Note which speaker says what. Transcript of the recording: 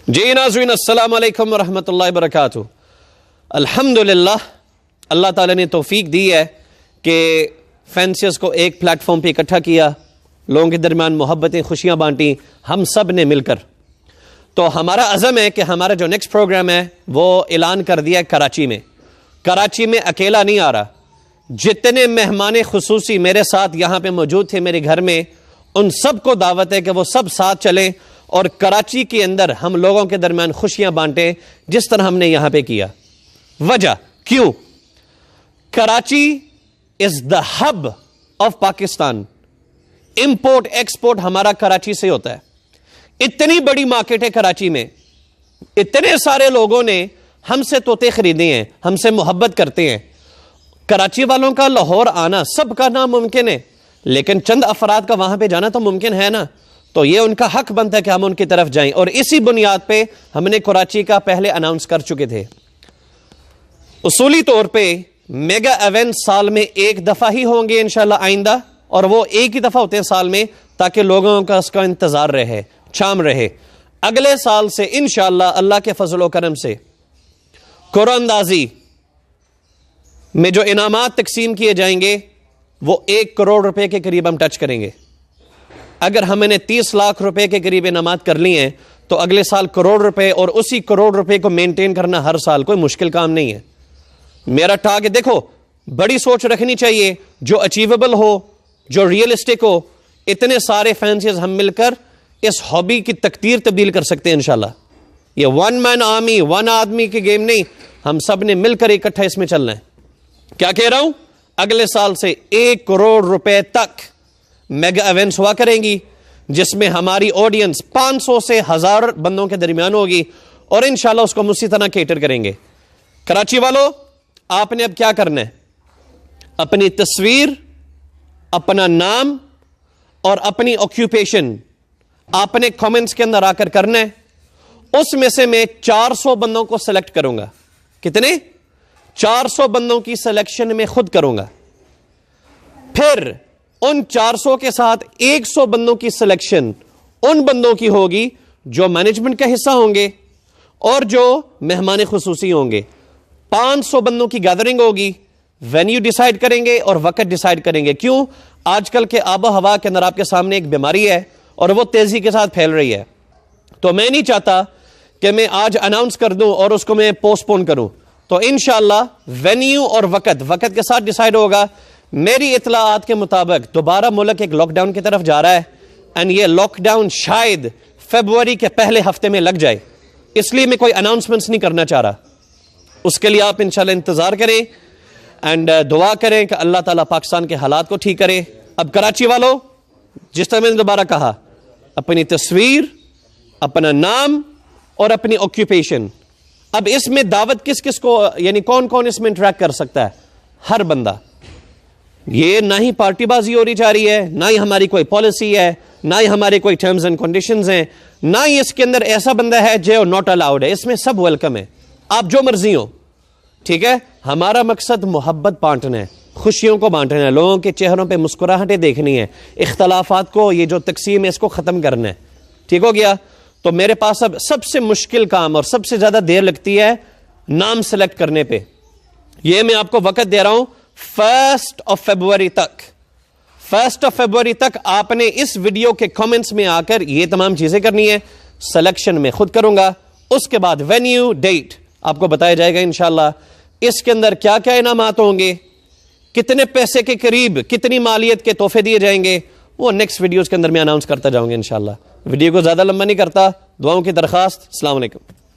Speaker 1: جی ناظرین السلام علیکم ورحمۃ اللہ وبرکاتہ. الحمدللہ اللہ تعالیٰ نے توفیق دی ہے کہ فینسیز کو ایک پلیٹ فارم پہ اکٹھا کیا, لوگوں کے درمیان محبتیں خوشیاں بانٹیں ہم سب نے مل کر. تو ہمارا عزم ہے کہ ہمارا جو نیکسٹ پروگرام ہے وہ اعلان کر دیا ہے کراچی میں. کراچی میں اکیلا نہیں آ رہا, جتنے مہمان خصوصی میرے ساتھ یہاں پہ موجود تھے میرے گھر میں, ان سب کو دعوت ہے کہ وہ سب ساتھ چلیں اور کراچی کے اندر ہم لوگوں کے درمیان خوشیاں بانٹیں جس طرح ہم نے یہاں پہ کیا. وجہ کیوں؟ Karachi is the hub of Pakistan. Import export ہمارا کراچی سے ہوتا ہے. اتنی بڑی مارکیٹ ہے کراچی میں, اتنے سارے لوگوں نے ہم سے طوطے خریدے ہیں, ہم سے محبت کرتے ہیں. کراچی والوں کا لاہور آنا سب کا ناممکن ہے, لیکن چند افراد کا وہاں پہ جانا تو ممکن ہے نا. تو یہ ان کا حق بنتا ہے کہ ہم ان کی طرف جائیں, اور اسی بنیاد پہ ہم نے کراچی کا پہلے اناؤنس کر چکے تھے. اصولی طور پہ میگا ایونٹ سال میں ایک دفعہ ہی ہوں گے انشاءاللہ آئندہ, اور وہ ایک ہی دفعہ ہوتے ہیں سال میں تاکہ لوگوں کا اس کا انتظار رہے, چام رہے. اگلے سال سے انشاءاللہ اللہ کے فضل و کرم سے قرآن اندازی میں جو انعامات تقسیم کیے جائیں گے وہ 1 کروڑ روپے کے قریب ہم ٹچ کریں گے. اگر ہم نے 30 لاکھ روپے کے قریب انعامات کر لی ہیں تو اگلے سال کروڑ روپے, اور اسی کروڑ روپے کو مینٹین کرنا ہر سال کوئی مشکل کام نہیں ہے. میرا ٹارگٹ دیکھو, بڑی سوچ رکھنی چاہیے جو اچیویبل ہو, جو ریئلسٹک ہو. اتنے سارے فینسیز ہم مل کر اس ہابی کی تقدیر تبدیل کر سکتے ہیں انشاءاللہ. یہ ون مین آرمی, ون آدمی کی گیم نہیں, ہم سب نے مل کر اکٹھا اس میں چلنا ہے. کیا کہہ رہا ہوں؟ اگلے سال سے 1 کروڑ روپے تک میگا ایونٹس ہوا کریں گی, جس میں ہماری آڈینس 500 سے 1000 بندوں کے درمیان ہوگی, اور انشاءاللہ اس کو ہم اسی طرح کیٹر کریں گے. کراچی والوں, آپ نے اب کیا کرنا ہے؟ اپنی تصویر, اپنا نام اور اپنی آکیوپیشن آپ نے کامنٹس کے اندر آ کر کرنا ہے. اس میں سے میں 400 بندوں کو سلیکٹ کروں گا. کتنے؟ 400 بندوں کی سلیکشن میں خود کروں گا. پھر ان 400 کے ساتھ 100 بندوں کی سلیکشن ان بندوں کی ہوگی جو مینجمنٹ کا حصہ ہوں گے اور جو مہمان خصوصی ہوں گے. 500 بندوں کی گیدرنگ ہوگی, وینیو ڈیسائیڈ کریں گے اور وقت ڈیسائیڈ کریں گے. کیوں؟ آج کل کے آب و ہوا کے اندر آپ کے سامنے ایک بیماری ہے اور وہ تیزی کے ساتھ پھیل رہی ہے. تو میں نہیں چاہتا کہ میں آج اناؤنس کر دوں اور اس کو میں پوسٹ پون کروں. تو انشاءاللہ وینیو اور وقت کے ساتھ ڈیسائیڈ ہوگا. میری اطلاعات کے مطابق دوبارہ ملک ایک لاک ڈاؤن کی طرف جا رہا ہے, اینڈ یہ لاک ڈاؤن شاید فیبروری کے پہلے ہفتے میں لگ جائے. اس لیے میں کوئی اناؤنسمنٹس نہیں کرنا چاہ رہا. اس کے لیے آپ انشاءاللہ انتظار کریں اینڈ دعا کریں کہ اللہ تعالیٰ پاکستان کے حالات کو ٹھیک کرے. اب کراچی والوں, جس طرح میں نے دوبارہ کہا, اپنی تصویر, اپنا نام اور اپنی آکیوپیشن. اب اس میں دعوت کس کس کو, یعنی کون کون اس میں انٹریکٹ کر سکتا ہے؟ ہر بندہ. یہ نہ ہی پارٹی بازی ہو رہی جا رہی ہے, نہ ہی ہماری کوئی پالیسی ہے, نہ ہی ہمارے کوئی ٹرمز اینڈ کنڈیشنز ہیں, نہ ہی اس کے اندر ایسا بندہ ہے جو ناٹ الاؤڈ ہے. اس میں سب ویلکم ہے, آپ جو مرضی ہو. ٹھیک ہے, ہمارا مقصد محبت بانٹنا ہے, خوشیوں کو بانٹنا ہے, لوگوں کے چہروں پہ مسکراہٹیں دیکھنی ہے, اختلافات کو, یہ جو تقسیم ہے اس کو ختم کرنا ہے. ٹھیک ہو گیا؟ تو میرے پاس اب سب سے مشکل کام اور سب سے زیادہ دیر لگتی ہے نام سلیکٹ کرنے پہ. یہ میں آپ کو وقت دے رہا ہوں 1 فیبروری تک. 1 فیبروری تک آپ نے اس ویڈیو کے کامنٹس میں آ کر یہ تمام چیزیں کرنی ہے. سلیکشن میں خود کروں گا. اس کے بعد وینیو, ڈیٹ آپ کو بتایا جائے گا انشاءاللہ. اس کے اندر کیا کیا انعامات ہوں گے, کتنے پیسے کے قریب کتنی مالیت کے تحفے دیے جائیں گے, وہ نیکسٹ ویڈیوز کے اندر میں اناؤنس کرتا جاؤں گا انشاءاللہ. ویڈیو کو زیادہ لمبا نہیں کرتا. دعاؤں کی درخواست. السلام علیکم.